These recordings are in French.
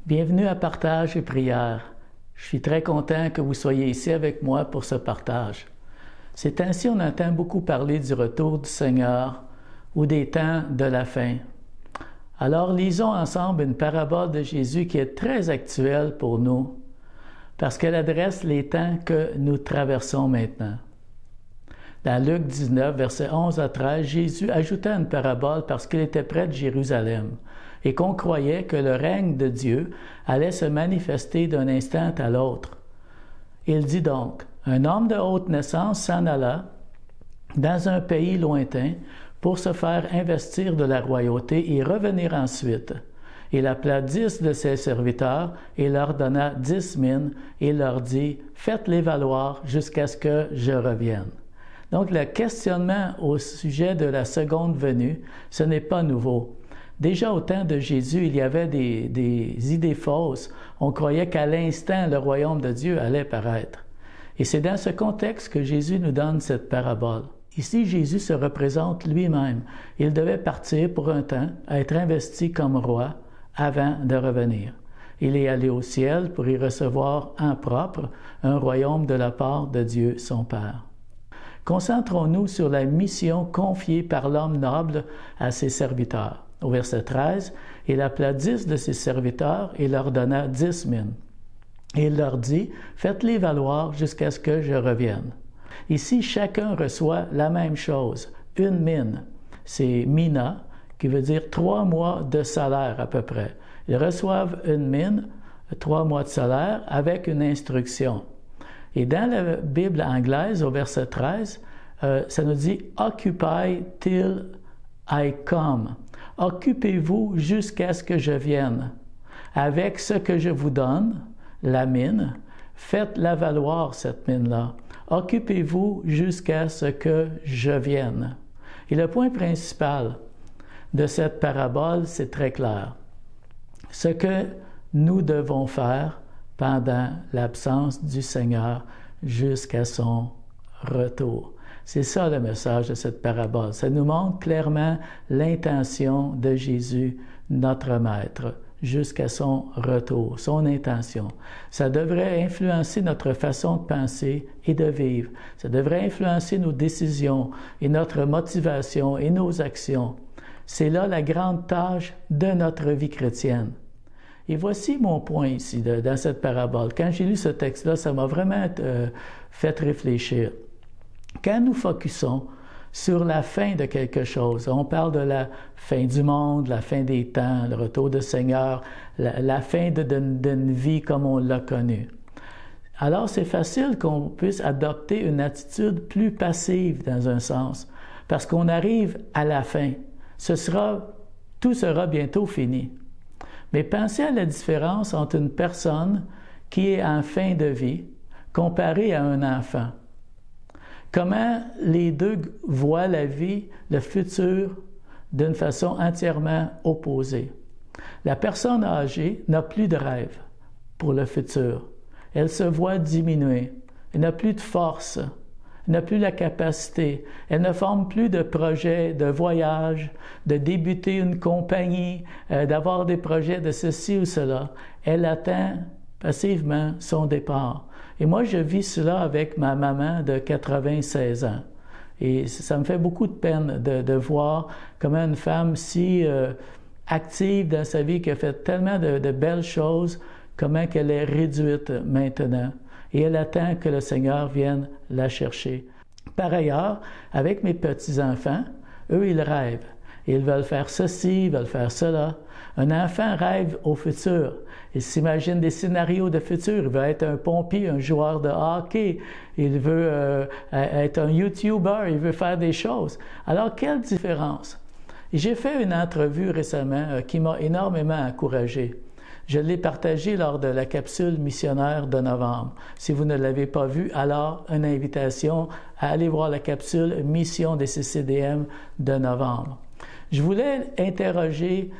Bienvenue à Partage et Prière. Je suis très content que vous soyez ici avec moi pour ce partage. Ces temps-ci, on entend beaucoup parler du retour du Seigneur ou des temps de la fin. Alors, lisons ensemble une parabole de Jésus qui est très actuelle pour nous, parce qu'elle adresse les temps que nous traversons maintenant. Dans Luc 19, versets 11 à 13, Jésus ajouta une parabole parce qu'il était près de Jérusalem et qu'on croyait que le règne de Dieu allait se manifester d'un instant à l'autre. Il dit donc, un homme de haute naissance s'en alla dans un pays lointain pour se faire investir de la royauté et revenir ensuite. Il appela 10 de ses serviteurs et leur donna 10 mines et leur dit, faites-les valoir jusqu'à ce que je revienne. Donc, le questionnement au sujet de la seconde venue, ce n'est pas nouveau. Déjà au temps de Jésus, il y avait des idées fausses. On croyait qu'à l'instant, le royaume de Dieu allait paraître. Et c'est dans ce contexte que Jésus nous donne cette parabole. Ici, Jésus se représente lui-même. Il devait partir pour un temps, être investi comme roi, avant de revenir. Il est allé au ciel pour y recevoir en propre un royaume de la part de Dieu, son Père. Concentrons-nous sur la mission confiée par l'homme noble à ses serviteurs. Au verset 13, il appela 10 de ses serviteurs et leur donna 10 mines. Et il leur dit, faites-les valoir jusqu'à ce que je revienne. Ici, chacun reçoit la même chose, une mine. C'est mina, qui veut dire 3 mois de salaire à peu près. Ils reçoivent une mine, 3 mois de salaire, avec une instruction. Et dans la Bible anglaise, au verset 13, ça nous dit « Occupy till I come ». Occupez-vous jusqu'à ce que je vienne. Avec ce que je vous donne, la mine, faites-la valoir, cette mine-là. Occupez-vous jusqu'à ce que je vienne. Et le point principal de cette parabole, c'est très clair. Ce que nous devons faire pendant l'absence du Seigneur jusqu'à son retour. C'est ça le message de cette parabole. Ça nous montre clairement l'intention de Jésus, notre Maître, jusqu'à son retour, son intention. Ça devrait influencer notre façon de penser et de vivre. Ça devrait influencer nos décisions et notre motivation et nos actions. C'est là la grande tâche de notre vie chrétienne. Et voici mon point ici, dans cette parabole. Quand j'ai lu ce texte-là, ça m'a vraiment fait réfléchir. Quand nous focusons sur la fin de quelque chose, on parle de la fin du monde, la fin des temps, le retour du Seigneur, la fin d'une vie comme on l'a connue. Alors, c'est facile qu'on puisse adopter une attitude plus passive dans un sens, parce qu'on arrive à la fin. Tout sera bientôt fini. Mais pensez à la différence entre une personne qui est en fin de vie comparée à un enfant. Comment les deux voient la vie, le futur, d'une façon entièrement opposée. La personne âgée n'a plus de rêve pour le futur. Elle se voit diminuer. Elle n'a plus de force. Elle n'a plus la capacité. Elle ne forme plus de projets de voyage, de débuter une compagnie, d'avoir des projets de ceci ou cela. Elle attend passivement son départ. Et moi, je vis cela avec ma maman de 96 ans. Et ça me fait beaucoup de peine de voir comment une femme si active dans sa vie, qui a fait tellement de belles choses, comment qu'elle est réduite maintenant. Et elle attend que le Seigneur vienne la chercher. Par ailleurs, avec mes petits-enfants, eux, ils rêvent. Ils veulent faire ceci, ils veulent faire cela. Un enfant rêve au futur. Il s'imagine des scénarios de futur. Il veut être un pompier, un joueur de hockey. Il veut être un YouTuber. Il veut faire des choses. Alors, quelle différence? J'ai fait une entrevue récemment qui m'a énormément encouragé. Je l'ai partagé lors de la capsule missionnaire de novembre. Si vous ne l'avez pas vue, alors une invitation à aller voir la capsule Mission des CCDM de novembre. Je voulais interroger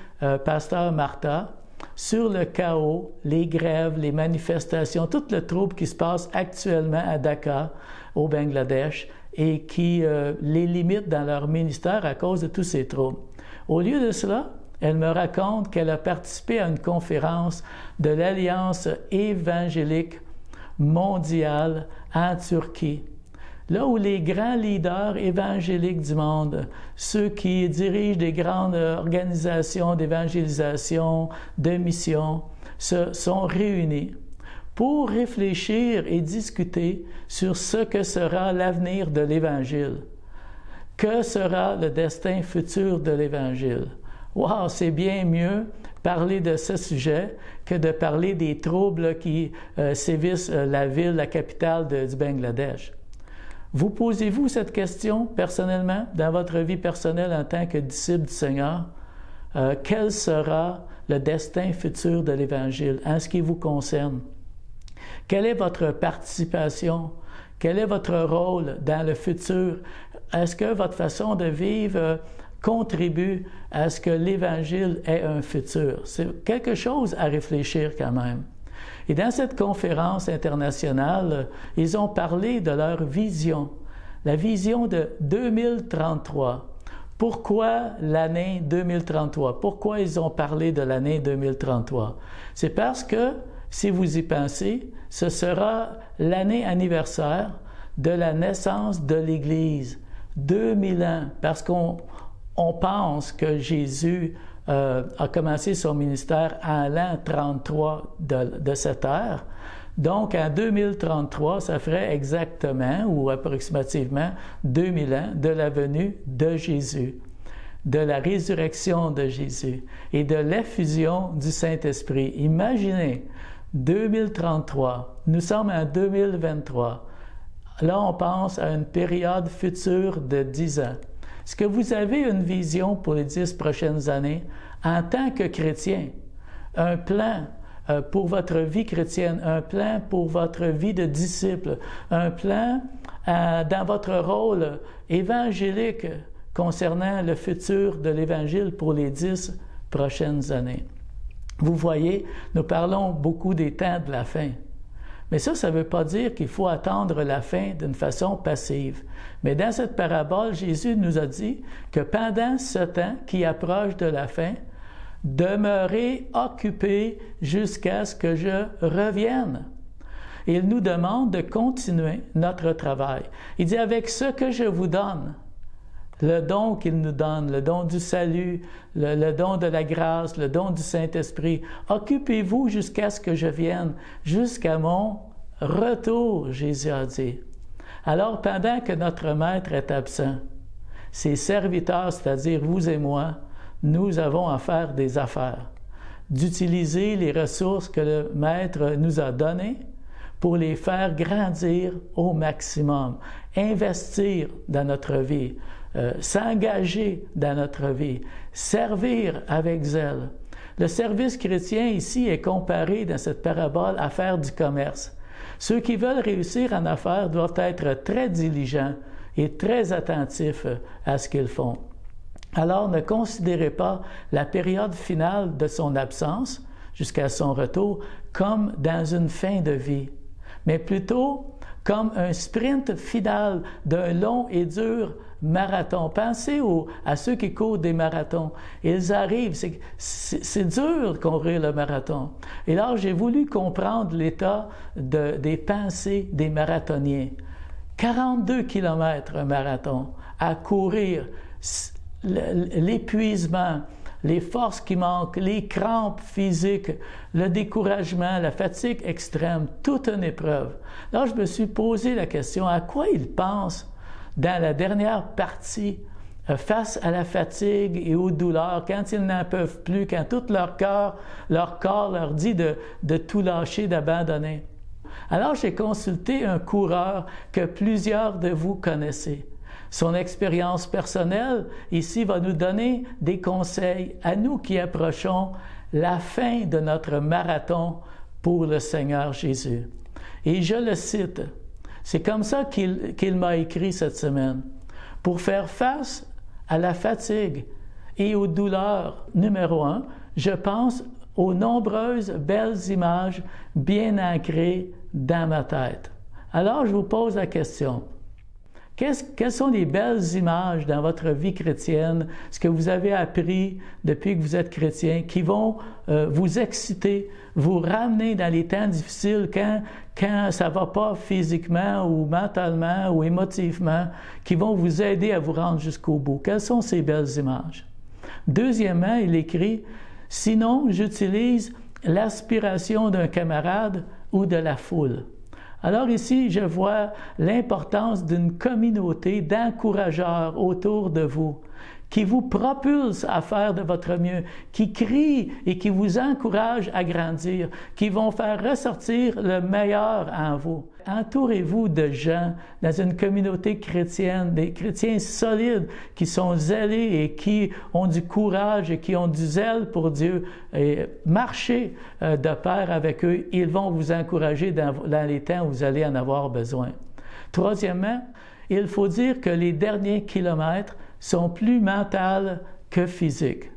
Pasteur Martha sur le chaos, les grèves, les manifestations, tout le trouble qui se passe actuellement à Dhaka, au Bangladesh, et qui les limite dans leur ministère à cause de tous ces troubles. Au lieu de cela, elle me raconte qu'elle a participé à une conférence de l'Alliance évangélique mondiale en Turquie, là où les grands leaders évangéliques du monde, ceux qui dirigent des grandes organisations d'évangélisation, de mission, se sont réunis pour réfléchir et discuter sur ce que sera l'avenir de l'Évangile. Que sera le destin futur de l'Évangile? Wow, c'est bien mieux parler de ce sujet que de parler des troubles qui sévissent la ville, la capitale du Bangladesh. Vous posez-vous cette question personnellement, dans votre vie personnelle en tant que disciple du Seigneur? Quel sera le destin futur de l'Évangile en ce qui vous concerne? Quelle est votre participation? Quel est votre rôle dans le futur? Est-ce que votre façon de vivre contribue à ce que l'Évangile ait un futur? C'est quelque chose à réfléchir quand même. Et dans cette conférence internationale, ils ont parlé de leur vision, la vision de 2033. Pourquoi l'année 2033? Pourquoi ils ont parlé de l'année 2033? C'est parce que, si vous y pensez, ce sera l'année anniversaire de la naissance de l'Église. 2000 ans, parce qu'on pense que Jésus a commencé son ministère en l'an 33 de cette ère. Donc, en 2033, ça ferait exactement ou approximativement 2000 ans de la venue de Jésus, de la résurrection de Jésus et de l'effusion du Saint-Esprit. Imaginez, 2033, nous sommes en 2023. Là, on pense à une période future de 10 ans. Est-ce que vous avez une vision pour les 10 prochaines années en tant que chrétien? Un plan pour votre vie chrétienne, un plan pour votre vie de disciple, un plan dans votre rôle évangélique concernant le futur de l'Évangile pour les 10 prochaines années. Vous voyez, nous parlons beaucoup des temps de la fin. Mais ça ne veut pas dire qu'il faut attendre la fin d'une façon passive. Mais dans cette parabole, Jésus nous a dit que pendant ce temps qui approche de la fin, demeurez occupés jusqu'à ce que je revienne. Et il nous demande de continuer notre travail. Il dit, avec ce que je vous donne, le don qu'il nous donne, le don du salut, le don de la grâce, le don du Saint-Esprit. Occupez-vous jusqu'à ce que je vienne, jusqu'à mon retour, Jésus a dit. Alors, pendant que notre Maître est absent, ses serviteurs, c'est-à-dire vous et moi, nous avons à faire des affaires, d'utiliser les ressources que le Maître nous a données pour les faire grandir au maximum, investir dans notre vie, s'engager dans notre vie, servir avec zèle. Le service chrétien ici est comparé dans cette parabole à faire du commerce. Ceux qui veulent réussir en affaires doivent être très diligents et très attentifs à ce qu'ils font. Alors, ne considérez pas la période finale de son absence, jusqu'à son retour, comme dans une fin de vie, mais plutôt comme un sprint final d'un long et dur marathon. Pensez à ceux qui courent des marathons. Ils arrivent, c'est dur de courir le marathon. Et là, j'ai voulu comprendre l'état des pensées des marathoniens. 42 kilomètres un marathon, à courir, l'épuisement, les forces qui manquent, les crampes physiques, le découragement, la fatigue extrême, toute une épreuve. Là, je me suis posé la question, à quoi ils pensent dans la dernière partie, face à la fatigue et aux douleurs, quand ils n'en peuvent plus, quand tout leur corps leur dit de tout lâcher, d'abandonner. Alors, j'ai consulté un coureur que plusieurs de vous connaissez. Son expérience personnelle, ici, va nous donner des conseils à nous qui approchons la fin de notre marathon pour le Seigneur Jésus. Et je le cite, c'est comme ça qu'il m'a écrit cette semaine. Pour faire face à la fatigue et aux douleurs, numéro 1, je pense aux nombreuses belles images bien ancrées dans ma tête. Alors, je vous pose la question. Quelles sont les belles images dans votre vie chrétienne, ce que vous avez appris depuis que vous êtes chrétien, qui vont vous exciter, vous ramener dans les temps difficiles quand ça ne va pas physiquement ou mentalement ou émotivement, qui vont vous aider à vous rendre jusqu'au bout? Quelles sont ces belles images? Deuxièmement, il écrit « Sinon, j'utilise l'aspiration d'un camarade ou de la foule. » Alors ici, je vois l'importance d'une communauté d'encourageurs autour de vous, qui vous propulsent à faire de votre mieux, qui crient et qui vous encouragent à grandir, qui vont faire ressortir le meilleur en vous. Entourez-vous de gens dans une communauté chrétienne, des chrétiens solides qui sont zélés et qui ont du courage et qui ont du zèle pour Dieu. Et marchez de pair avec eux. Ils vont vous encourager dans les temps où vous allez en avoir besoin. Troisièmement, il faut dire que les derniers kilomètres sont plus mentales que physiques.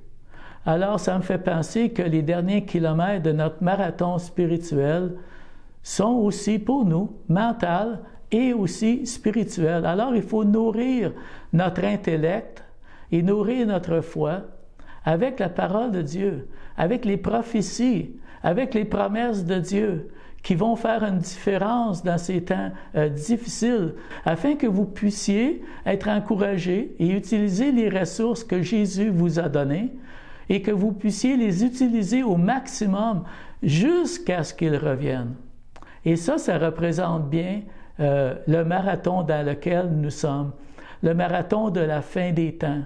Alors, ça me fait penser que les derniers kilomètres de notre marathon spirituel sont aussi pour nous mentales et aussi spirituelles. Alors, il faut nourrir notre intellect et nourrir notre foi avec la parole de Dieu, avec les prophéties, avec les promesses de Dieu, qui vont faire une différence dans ces temps difficiles, afin que vous puissiez être encouragés et utiliser les ressources que Jésus vous a données et que vous puissiez les utiliser au maximum jusqu'à ce qu'il revienne. Et ça représente bien le marathon dans lequel nous sommes, le marathon de la fin des temps,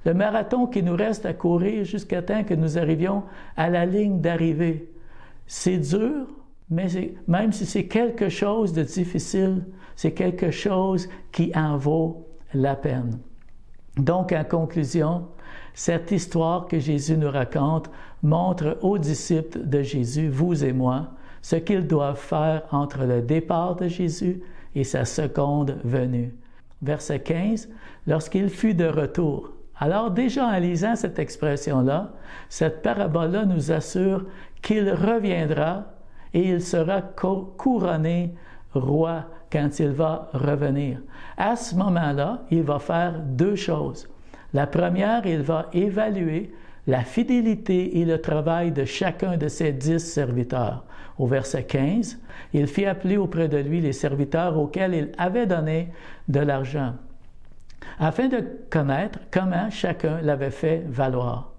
le marathon qui nous reste à courir jusqu'à temps que nous arrivions à la ligne d'arrivée. C'est dur, mais même si c'est quelque chose de difficile, c'est quelque chose qui en vaut la peine. Donc, en conclusion, cette histoire que Jésus nous raconte montre aux disciples de Jésus, vous et moi, ce qu'ils doivent faire entre le départ de Jésus et sa seconde venue. Verset 15, lorsqu'il fut de retour. Alors déjà en lisant cette expression-là, cette parabole-là nous assure qu'il reviendra et il sera couronné roi quand il va revenir. À ce moment-là, il va faire deux choses. La première, il va évaluer la fidélité et le travail de chacun de ses 10 serviteurs. Au verset 15, il fit appeler auprès de lui les serviteurs auxquels il avait donné de l'argent, afin de connaître comment chacun l'avait fait valoir.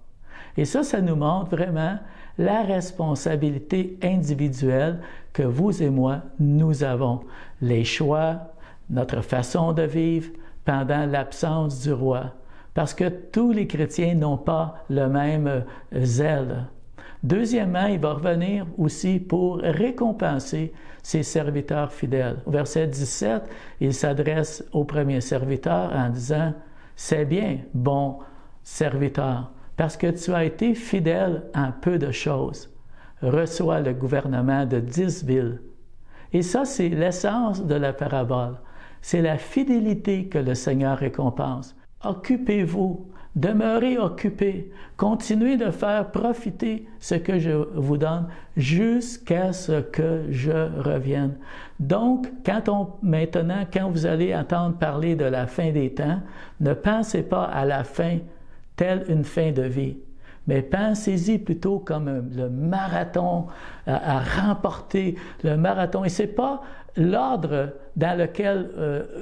Et ça nous montre vraiment la responsabilité individuelle que vous et moi, nous avons. Les choix, notre façon de vivre pendant l'absence du roi. Parce que tous les chrétiens n'ont pas le même zèle. Deuxièmement, il va revenir aussi pour récompenser ses serviteurs fidèles. Au verset 17, il s'adresse au premier serviteur en disant « C'est bien, bon serviteur, parce que tu as été fidèle en peu de choses. Reçois le gouvernement de 10 villes. » Et ça, c'est l'essence de la parabole. C'est la fidélité que le Seigneur récompense. Occupez-vous, demeurez occupés, continuez de faire profiter ce que je vous donne jusqu'à ce que je revienne. Donc, maintenant, quand vous allez entendre parler de la fin des temps, ne pensez pas à la fin telle une fin de vie, mais pensez-y plutôt comme le marathon à remporter, le marathon. Et ce n'est pas l'ordre dans lequel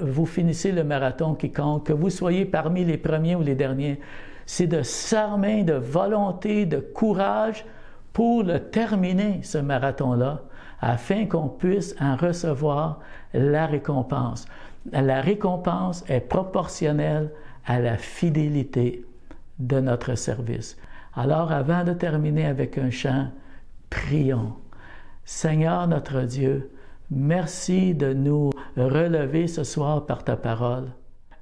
vous finissez le marathon qui compte, que vous soyez parmi les premiers ou les derniers. C'est de s'armer de volonté, de courage pour le terminer, ce marathon-là, afin qu'on puisse en recevoir la récompense. La récompense est proportionnelle à la fidélité de notre service. Alors, avant de terminer avec un chant, prions. Seigneur notre Dieu, merci de nous relever ce soir par ta parole.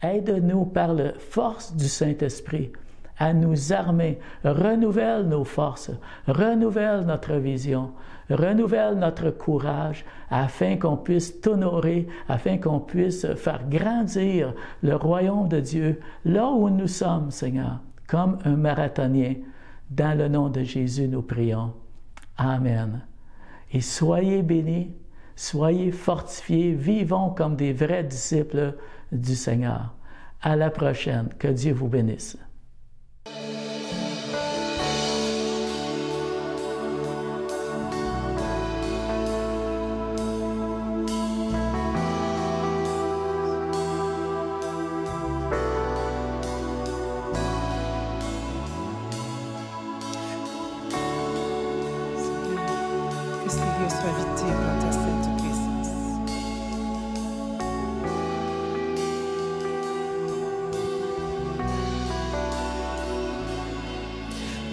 Aide-nous par la force du Saint-Esprit à nous armer. Renouvelle nos forces, renouvelle notre vision, renouvelle notre courage afin qu'on puisse t'honorer, afin qu'on puisse faire grandir le royaume de Dieu là où nous sommes, Seigneur, comme un marathonien. Dans le nom de Jésus, nous prions. Amen. Et soyez bénis, soyez fortifiés, vivons comme des vrais disciples du Seigneur. À la prochaine. Que Dieu vous bénisse. Que Seigneur soit invité par ta sainte présence.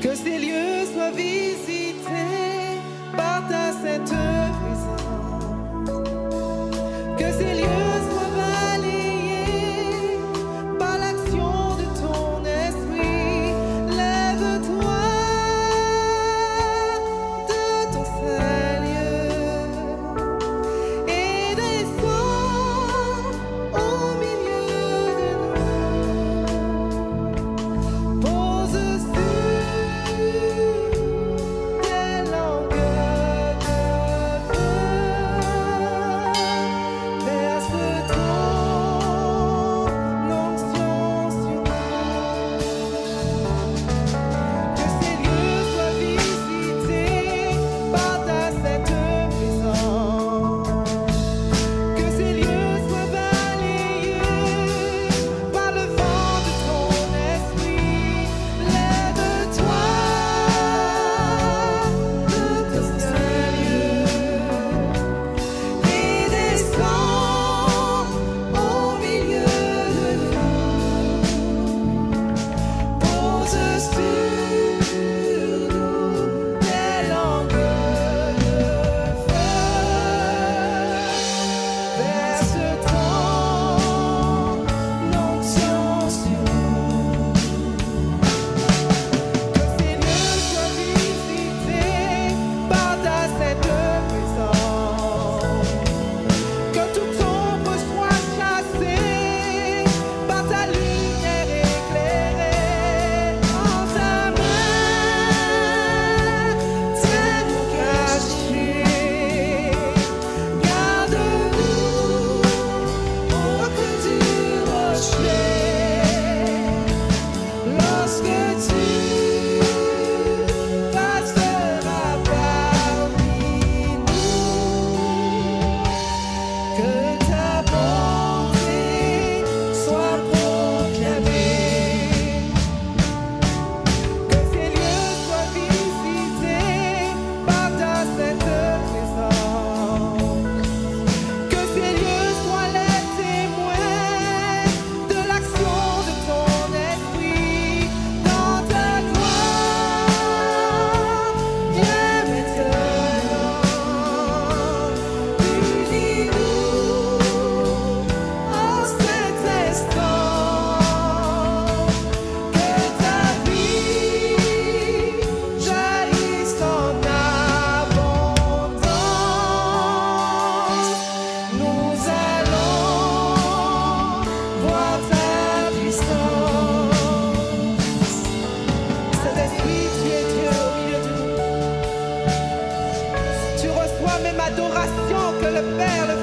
Que ces lieux soient visités par ta sainte présence. Que ces lieux soient balayés par l'action de ton esprit. Lève-toi de ton saint lieu et descends au milieu de nous. Pose tes langues de feu, verse ton onction sur nous. Que ces lieux soient visités par ta sainte présence. Que ces lieux soient balayés par le vent de ton esprit. Lève-toi de ton saint lieu et descends au milieu de nous. Pose sur nous tes langues de feu. Verse ton onction sur nous. Que ces lieux soient visités par ta sainte présence. Que toute ombre soit chassée par ta lumière éclairée. En ta main, tiens-nous cachés. Garde-nous au creux du rocher. Lorsque tu passeras parmi nous, que ta bonté soit proclamée. Que ces lieux soient visités par ta sainte présence. Que ces lieux soient les témoins de l'action de ton esprit dans ta gloire. Viens maintenant, unis-nous en cet instant. Que ta vie jaillisse en abondance. Nous allons voir ta puissance. Saint-Esprit, tu es Dieu au milieu de nous. Tu reçois même adoration que le Père, le